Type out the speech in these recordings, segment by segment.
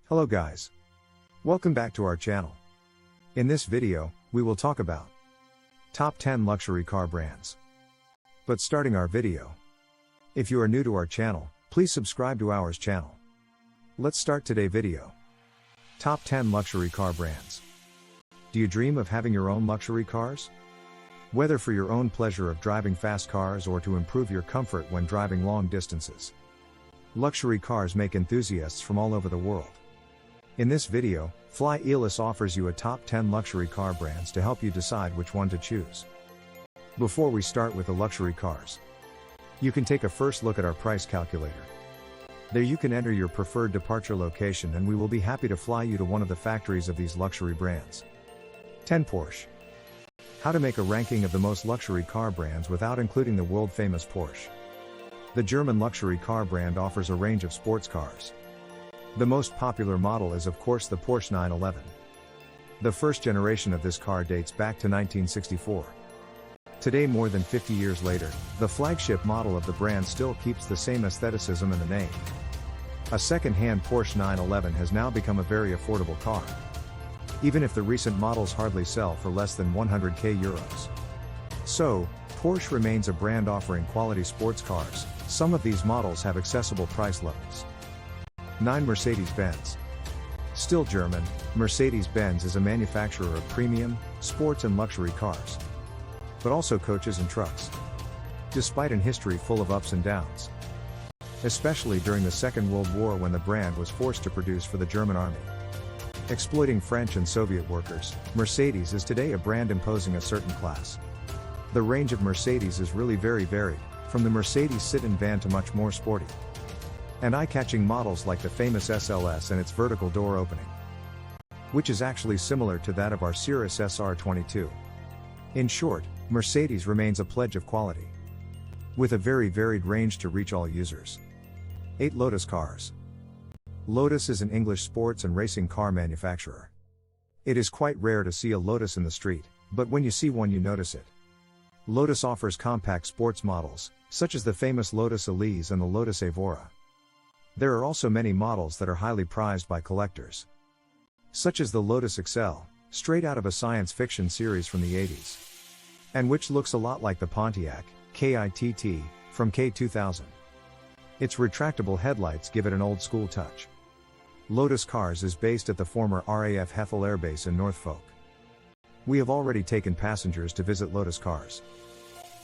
Hello guys. Welcome back to our channel. In this video, we will talk about top 10 luxury car brands. But starting our video, if you are new to our channel, please subscribe to our channel. Let's start today's video. Top 10 luxury car brands. Do you dream of having your own luxury cars? Whether for your own pleasure of driving fast cars or to improve your comfort when driving long distances. Luxury cars make enthusiasts from all over the world. In this video, Aeolus offers you a top 10 luxury car brands to help you decide which one to choose. Before we start with the luxury cars, you can take a first look at our price calculator. There you can enter your preferred departure location and we will be happy to fly you to one of the factories of these luxury brands. 10 Porsche. How to make a ranking of the most luxury car brands without including the world-famous Porsche. The German luxury car brand offers a range of sports cars. The most popular model is of course the Porsche 911. The first generation of this car dates back to 1964. Today, more than 50 years later, the flagship model of the brand still keeps the same aestheticism in the name. A second-hand Porsche 911 has now become a very affordable car. Even if the recent models hardly sell for less than 100k euros. So, Porsche remains a brand offering quality sports cars. Some of these models have accessible price levels. 9 Mercedes-Benz. Still German, Mercedes-Benz is a manufacturer of premium, sports and luxury cars. But also coaches and trucks. Despite an history full of ups and downs. Especially during the Second World War when the brand was forced to produce for the German army. Exploiting French and Soviet workers, Mercedes is today a brand imposing a certain class. The range of Mercedes is really very varied, from the Mercedes sit-in van to much more sporty and eye-catching models like the famous SLS and its vertical door opening, which is actually similar to that of our Cirrus SR22. In short, Mercedes remains a pledge of quality, with a very varied range to reach all users. 8 Lotus cars. Lotus is an English sports and racing car manufacturer. It is quite rare to see a Lotus in the street, but when you see one you notice it. Lotus offers compact sports models, such as the famous Lotus Elise and the Lotus Evora. There are also many models that are highly prized by collectors, such as the Lotus Excel, straight out of a science fiction series from the 80s, and which looks a lot like the Pontiac KITT from K2000. Its retractable headlights give it an old-school touch. Lotus Cars is based at the former RAF Hethel Air Base in Norfolk. We have already taken passengers to visit Lotus Cars.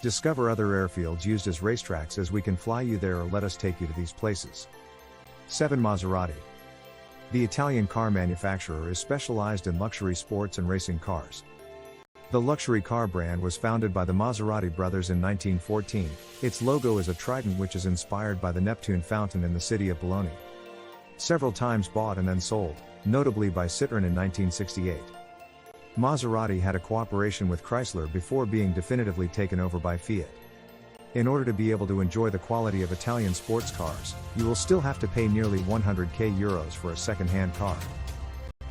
Discover other airfields used as racetracks as we can fly you there or let us take you to these places. 7 Maserati. The Italian car manufacturer is specialized in luxury sports and racing cars. The luxury car brand was founded by the Maserati brothers in 1914. Its logo is a trident which is inspired by the Neptune fountain in the city of Bologna. Several times bought and then sold, notably by Citroën in 1968. Maserati had a cooperation with Chrysler before being definitively taken over by Fiat. In order to be able to enjoy the quality of Italian sports cars, you will still have to pay nearly 100k euros for a second-hand car.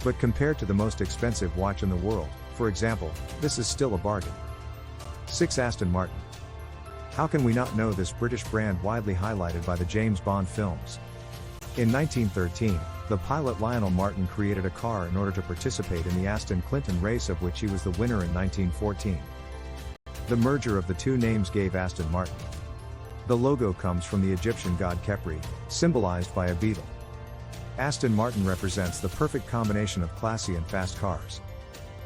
But compared to the most expensive watch in the world, for example, this is still a bargain. 6 Aston Martin. How can we not know this British brand widely highlighted by the James Bond films? In 1913, the pilot Lionel Martin created a car in order to participate in the Aston Clinton race of which he was the winner in 1914. The merger of the two names gave Aston Martin. The logo comes from the Egyptian god Khepri, symbolized by a beetle. Aston Martin represents the perfect combination of classy and fast cars.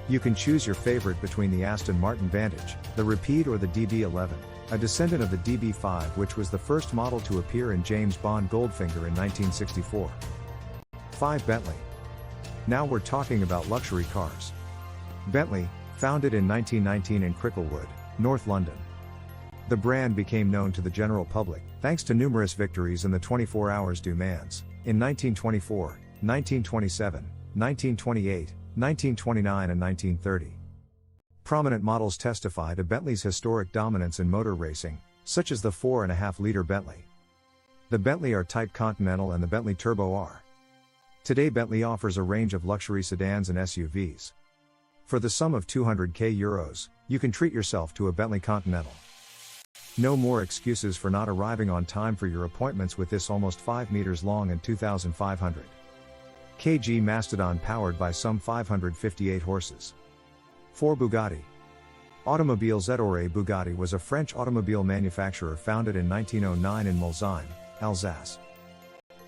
You can choose your favorite between the Aston Martin Vantage, the Rapide or the DB11, a descendant of the DB5 which was the first model to appear in James Bond Goldfinger in 1964. 5 Bentley. Now we're talking about luxury cars. Bentley, founded in 1919 in Cricklewood, North London. The brand became known to the general public, thanks to numerous victories in the 24 Hours du Mans, in 1924, 1927, 1928, 1929 and 1930. Prominent models testify to Bentley's historic dominance in motor racing, such as the 4.5-liter Bentley, the Bentley R-Type Continental and the Bentley Turbo R. Today Bentley offers a range of luxury sedans and SUVs. For the sum of 200k euros, you can treat yourself to a Bentley Continental. No more excuses for not arriving on time for your appointments with this almost 5 meters long and 2,500 kg Mastodon powered by some 558 horses. 4 Bugatti. Automobiles Ettore Bugatti was a French automobile manufacturer founded in 1909 in Mulsanne, Alsace.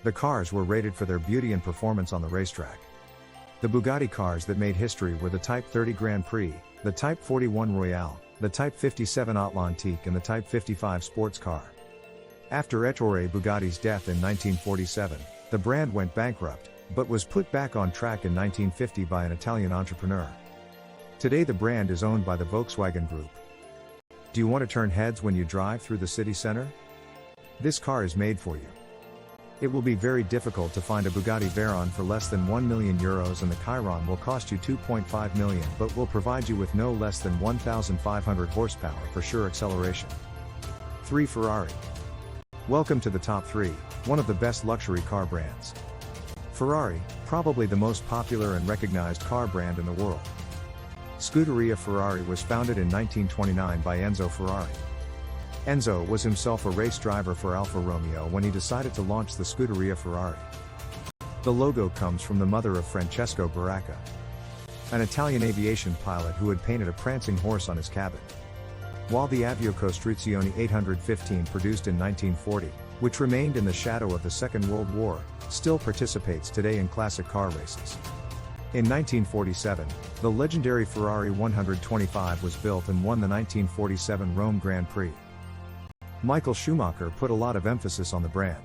The cars were rated for their beauty and performance on the racetrack. The Bugatti cars that made history were the Type 30 Grand Prix, the Type 41 Royale, the Type 57 Atlantique and the Type 55 sports car. After Ettore Bugatti's death in 1947, the brand went bankrupt, but was put back on track in 1950 by an Italian entrepreneur. Today the brand is owned by the Volkswagen Group. Do you want to turn heads when you drive through the city center? This car is made for you. It will be very difficult to find a Bugatti Veyron for less than €1 million, and the Chiron will cost you €2.5 million but will provide you with no less than 1,500 horsepower for sure acceleration. 3 Ferrari. Welcome to the top 3, one of the best luxury car brands. Ferrari, probably the most popular and recognized car brand in the world. Scuderia Ferrari was founded in 1929 by Enzo Ferrari. Enzo was himself a race driver for Alfa Romeo when he decided to launch the Scuderia Ferrari. The logo comes from the mother of Francesco Baracca, an Italian aviation pilot who had painted a prancing horse on his cabin. While the Avio Costruzione 815 produced in 1940, which remained in the shadow of the Second World War, still participates today in classic car races. In 1947, the legendary Ferrari 125 was built and won the 1947 Rome Grand Prix. Michael Schumacher put a lot of emphasis on the brand.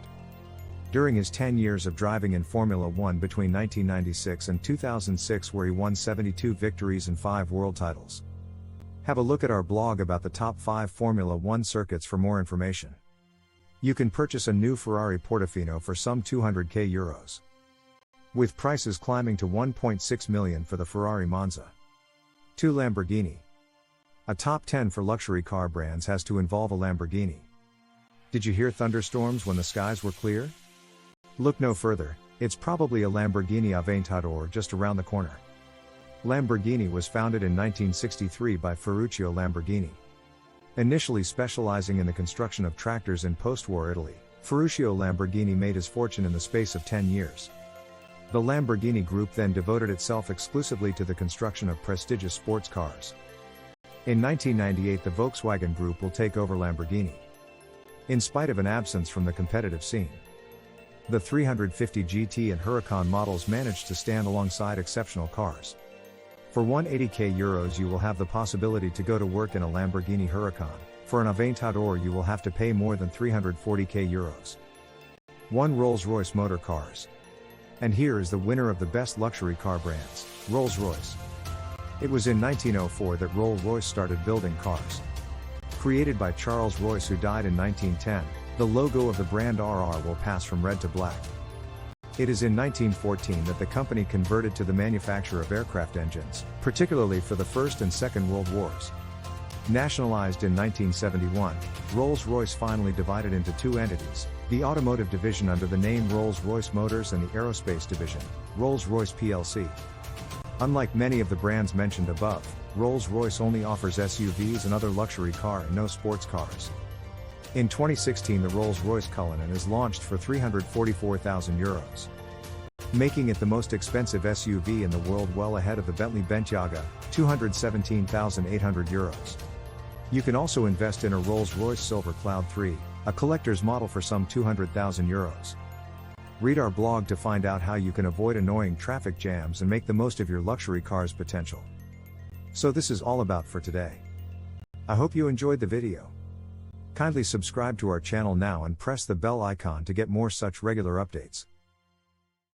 During his 10 years of driving in Formula One between 1996 and 2006, where he won 72 victories and 5 world titles. Have a look at our blog about the top 5 Formula One circuits for more information. You can purchase a new Ferrari Portofino for some €200,000. With prices climbing to $1.6 million for the Ferrari Monza. 2 Lamborghini. A top 10 for luxury car brands has to involve a Lamborghini. Did you hear thunderstorms when the skies were clear? Look no further, it's probably a Lamborghini Aventador just around the corner. Lamborghini was founded in 1963 by Ferruccio Lamborghini. Initially specializing in the construction of tractors in post-war Italy, Ferruccio Lamborghini made his fortune in the space of 10 years. The Lamborghini Group then devoted itself exclusively to the construction of prestigious sports cars. In 1998, the Volkswagen Group will take over Lamborghini. In spite of an absence from the competitive scene, the 350 GT and Huracan models managed to stand alongside exceptional cars. For €180,000 you will have the possibility to go to work in a Lamborghini Huracan. For an Aventador you will have to pay more than €340,000. 1 Rolls-Royce Motor Cars. And here is the winner of the best luxury car brands, Rolls-Royce. It was in 1904 that Rolls-Royce started building cars. Created by Charles Royce, who died in 1910, the logo of the brand RR will pass from red to black. It is in 1914 that the company converted to the manufacture of aircraft engines, particularly for the First and Second World Wars. Nationalized in 1971, Rolls-Royce finally divided into 2 entities, the automotive division under the name Rolls-Royce Motors and the aerospace division, Rolls-Royce plc. Unlike many of the brands mentioned above, Rolls-Royce only offers SUVs and other luxury car and no sports cars. In 2016 the Rolls-Royce Cullinan is launched for €344,000, making it the most expensive SUV in the world, well ahead of the Bentley Bentayga, €217,800. You can also invest in a Rolls-Royce Silver Cloud 3, a collector's model for some €200,000. Read our blog to find out how you can avoid annoying traffic jams and make the most of your luxury car's potential. So this is all about for today. I hope you enjoyed the video. Kindly subscribe to our channel now and press the bell icon to get more such regular updates.